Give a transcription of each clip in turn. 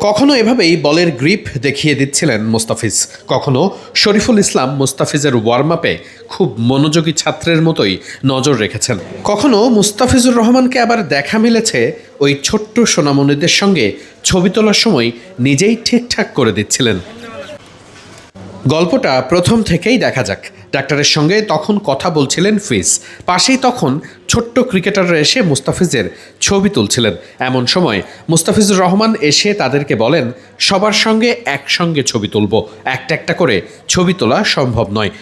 কখনো এভাবেই বলের গ্রিপ দেখিয়ে দিচ্ছিলেন মুস্তাফিজ, কখনো শরীফুল ইসলাম মুস্তাফিজের ওয়ার্ম আপে খুব মনোযোগী ছাত্রের মতোই নজর রেখেছেন। কখনো মুস্তাফিজুর রহমানকে আবার দেখা মিলেছে ওই ছোট্ট সোনামণিদের সঙ্গে ছবি তোলার সময় নিজেই ঠিকঠাক করে দিচ্ছিলেন। গল্পটা প্রথম থেকেই দেখা যাক। ডাক্তারের সঙ্গে তখন কথা বলছিলেন ফিজ, পাশেই তখন ছোট্ট ক্রিকেটাররা এসে মুস্তাফিজের ছবি তুলছিলেন। এমন সময় মুস্তাফিজুর রহমান এসে তাদেরকে বলেন, সবার সঙ্গে একসঙ্গে ছবি তুলব, একটা একটা করে ছবি তোলা সম্ভব নয়।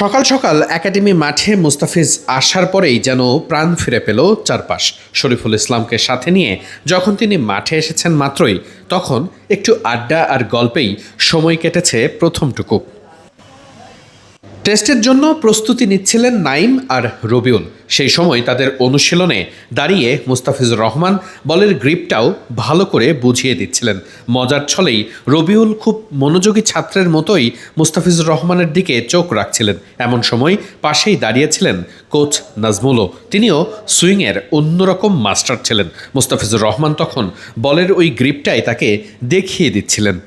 সকাল সকাল একাডেমি মাঠে মুস্তাফিজ আসার পরেই যেন প্রাণ ফিরে পেল চারপাশ। শরীফুল ইসলামকে সাথে নিয়ে যখন তিনি মাঠে এসেছেন মাত্রই, তখন একটু আড্ডা আর গল্পেই সময় কেটেছে প্রথমটুকু। টেস্টের জন্য প্রস্তুতি নিচ্ছিলেন নাইম আর রবিউল। সেই সময় তাদের অনুশীলনে দাঁড়িয়ে মুস্তাফিজুর রহমান বলের গ্রিপটাও ভালো করে বুঝিয়ে দিচ্ছিলেন। মজার ছলেই রবিউল খুব মনোযোগী ছাত্রের মতোই মুস্তাফিজুর রহমানের দিকে চোখ রাখছিলেন। এমন সময় পাশেই দাঁড়িয়েছিলেন কোচ নাজমুলও। তিনিও সুইংয়ের অন্যরকম মাস্টার ছিলেন। মুস্তাফিজুর রহমান তখন বলের ওই গ্রিপটাই তাকে দেখিয়ে দিচ্ছিলেন।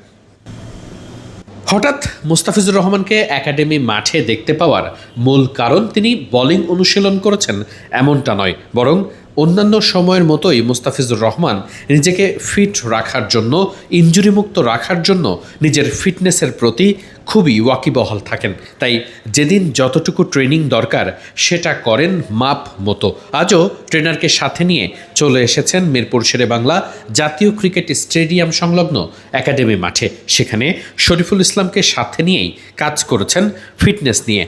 হঠাৎ মুস্তাফিজুর রহমানকে একাডেমি মাঠে দেখতে পাওয়ার মূল কারণ তিনি বোলিং অনুশীলন করেছেন এমনটা নয়, বরং অন্যান্য সময়ের মতোই মুস্তাফিজুর রহমান নিজেকে ফিট রাখার জন্য, ইনজুরিমুক্ত রাখার জন্য নিজের ফিটনেসের প্রতি খুবই ওয়াকিবহাল থাকেন। তাই যেদিন যতটুকু ট্রেনিং দরকার সেটা করেন মাপ মতো। আজও ট্রেনারকে সাথে নিয়ে চলে এসেছেন মিরপুর শেরেবাংলা জাতীয় ক্রিকেট স্টেডিয়াম সংলগ্ন একাডেমি মাঠে। সেখানে শরীফুল ইসলামকে সাথে নিয়েই কাজ করেছেন ফিটনেস নিয়ে।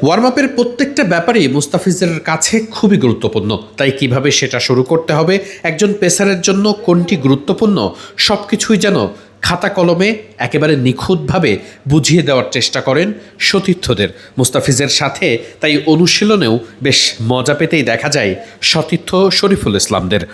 ওয়ার্ম আপের প্রত্যেকটা ব্যাপারই মুস্তাফিজের কাছে খুবই গুরুত্বপূর্ণ। তাই কিভাবে সেটা শুরু করতে হবে, একজন পেসারের জন্য কোনটি গুরুত্বপূর্ণ, সব কিছুই যেন খাতা কলমে একেবারে নিখুঁতভাবে বুঝিয়ে দেওয়ার চেষ্টা করেন সতীর্থদের। মুস্তাফিজের সাথে তাই অনুশীলনেও বেশ মজা পেতেই দেখা যায় সতীর্থ শরীফুল ইসলামদের।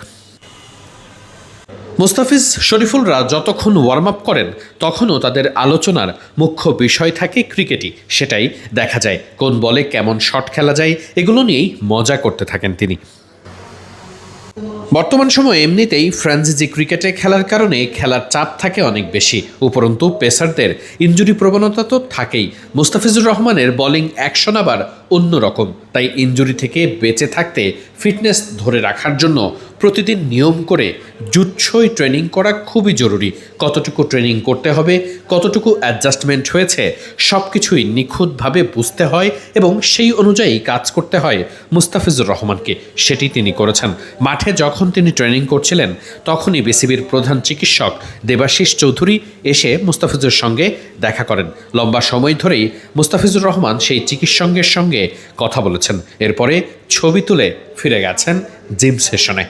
মুস্তাফিজ শরীফুলরা যতক্ষণ ওয়ার্ম আপ করেন তখনও তাদের আলোচনার মুখ্য বিষয় থাকে ক্রিকেটই। সেটাই দেখা যায় কোন বলে কেমন শট খেলা যায়, এগুলো নিয়েই মজা করতে থাকেন তিনি। বর্তমান সময়ে এমনিতেই ফ্র্যাঞ্চাইজি ক্রিকেটে খেলার কারণে খেলার চাপ থাকে অনেক বেশি। উপরন্তু পেসারদের ইনজুরি প্রবণতা তো থাকেই। মুস্তাফিজুর রহমানের বোলিং অ্যাকশন আবার অন্যরকম। তাই ইনজুরি থেকে বেঁচে থাকতে ফিটনেস ধরে রাখার জন্য প্রতিদিন নিয়ম করে জুৎসই ট্রেনিং করা খুবই জরুরি। কতটুকু ট্রেনিং করতে হবে, কতটুকু অ্যাডজাস্টমেন্ট হয়েছে, সব কিছুই নিখুঁতভাবে বুঝতে হয় এবং সেই অনুযায়ী কাজ করতে হয় মুস্তাফিজুর রহমানকে। সেটি তিনি করেছেন। মাঠে যখন তিনি ট্রেনিং করছিলেন তখনই বিসিবির প্রধান চিকিৎসক দেবাশিস চৌধুরী এসে মুস্তাফিজুর সঙ্গে দেখা করেন। লম্বা সময় ধরেই মুস্তাফিজুর রহমান সেই চিকিৎসকের সঙ্গে কথা বলেছেন। এরপরে ছবি তুলে ফিরে গেছেন জিম সেশনে।